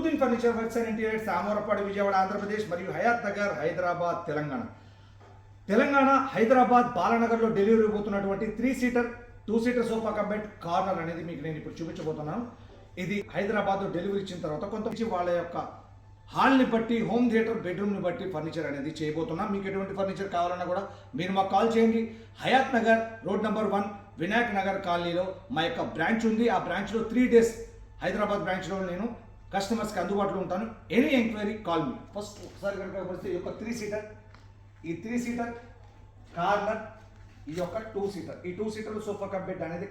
Nooruddin furniture works and interiors, ఆమోరపాడు, Vijayawada, Andhra Pradesh మరియు Hayat Nagar, Hyderabad, Telangana Hyderabad బాలానగర్లో delivery పోతున్నటువంటి 3-సీటర్ 2-సీటర్ sofa కబెడ్ corner అనేది మీకు నేను ఇప్పుడు చూపించబోతున్నాను. ఇది హైదరాబాద్లో డెలివరీ ఇచ్చిన తర్వాత కొంత వాళ్ళ యొక్క హాల్ని బట్టి, హోమ్ థియేటర్ బెడ్రూమ్ని బట్టి ఫర్నిచర్ అనేది చేయబోతున్నాం. మీకు ఎటువంటి ఫర్నిచర్ కావాలన్నా కూడా మీరు మాకు కాల్ చేయండి. హయాత్ నగర్ రోడ్ నెంబర్ 1 వినాయక్ నగర్ కాలనీలో మా యొక్క బ్రాంచ్ ఉంది. ఆ బ్రాంచ్లో 3 డేస్ హైదరాబాద్ బ్రాంచ్లో నేను కస్టమర్స్కి అందుబాటులో ఉంటాను. Any enquiry call me. First ఒకసారి కనుక వస్తే ఈ యొక్క 3-సీటర్, ఈ 3-సీటర్ కార్నర్, ఈ యొక్క 2-సీటర్, ఈ 2-సీటర్ సోఫా కబెడ్ అనేది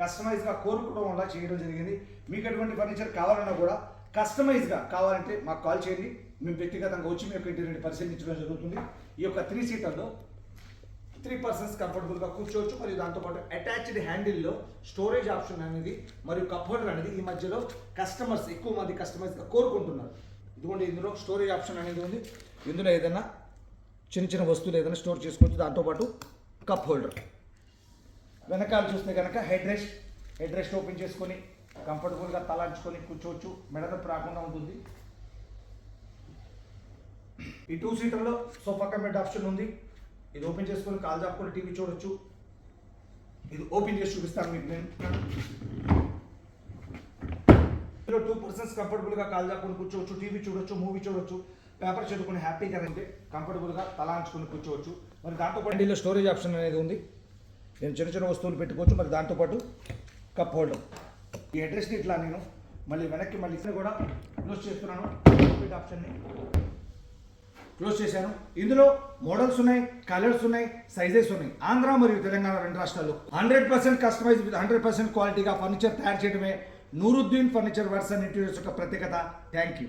కస్టమైజ్గా కోరుకోవడం వల్ల చేయడం జరిగింది. మీకు ఎటువంటి ఫర్నిచర్ కావాలన్నా కూడా కస్టమైజ్గా కావాలంటే మాకు కాల్ చేయండి. మేము వ్యక్తిగతంగా వచ్చి మీ యొక్క ఇంటిని పరిశీలించడం జరుగుతుంది. ఈ యొక్క 3-సీటర్లో 3 పర్సన్స్ కంఫర్టబుల్గా కూర్చోవచ్చు. మరియు దాంతోపాటు అటాచ్డ్ హ్యాండిల్లో స్టోరేజ్ ఆప్షన్ అనేది మరియు కప్ హోల్డర్ అనేది ఈ మధ్యలో ఎక్కువ మంది కస్టమైజ్గా కోరుకుంటున్నారు. ఇదిగోండి, ఇందులో స్టోరేజ్ ఆప్షన్ అనేది ఉంది. ఇందులో ఏదైనా చిన్న వస్తువులు ఏదైనా స్టోర్ చేసుకోవచ్చు. దాంతోపాటు కప్ హోల్డర్. వెనకాల చూస్తే కనుక హెడ్ రెస్ట్ ఓపెన్ చేసుకొని కంఫర్టబుల్గా తలాంచుకొని కూర్చోవచ్చు. మెడ నొప్పి రాకుండా ఉంటుంది. ఈ 2-సీటర్లో సోఫా కబెడ్ ఆప్షన్ ఉంది. ఇది ఓపెన్ చేసుకొని కాల్ జాపుకొని టీవీ చూడొచ్చు. ఇది ఓపెన్ చేసి చూపిస్తాను మీకు నేను. ఇందులో 2 పర్సన్స్ కంఫర్టబుల్గా కాల్ జాపుకొని కూర్చోవచ్చు, టీవీ చూడొచ్చు, మూవీ చూడొచ్చు, పేపర్ చదువుకుని హ్యాపీగా ఉంటే కంఫర్టబుల్గా తలాంచుకొని కూర్చోవచ్చు. మరి దాంతోపాటు ఇందులో స్టోరేజ్ ఆప్షన్ అనేది ఉంది. నేను చిన్న వస్తువులు పెట్టుకోవచ్చు. మరి దాంతోపాటు కప్ హోల్డర్. ఈ అడ్రస్ని ఇట్లా నేను మళ్ళీ వెనక్కి కూడా క్లోజ్ చేస్తున్నాను. ఆప్షన్ని క్లోజ్ చేశాను. ఇందులో మోడల్స్ ఉన్నాయి, కలర్స్ ఉన్నాయి, సైజెస్ ఉన్నాయి. ఆంధ్ర మరియు తెలంగాణ 2 రాష్ట్రాల్లో 100% కస్టమైజ్ విత్ 100% క్వాలిటీగా ఫర్నిచర్ తయారు చేయడమే Nooruddin furniture works and interiors యొక్క ప్రత్యేకత. Thank you.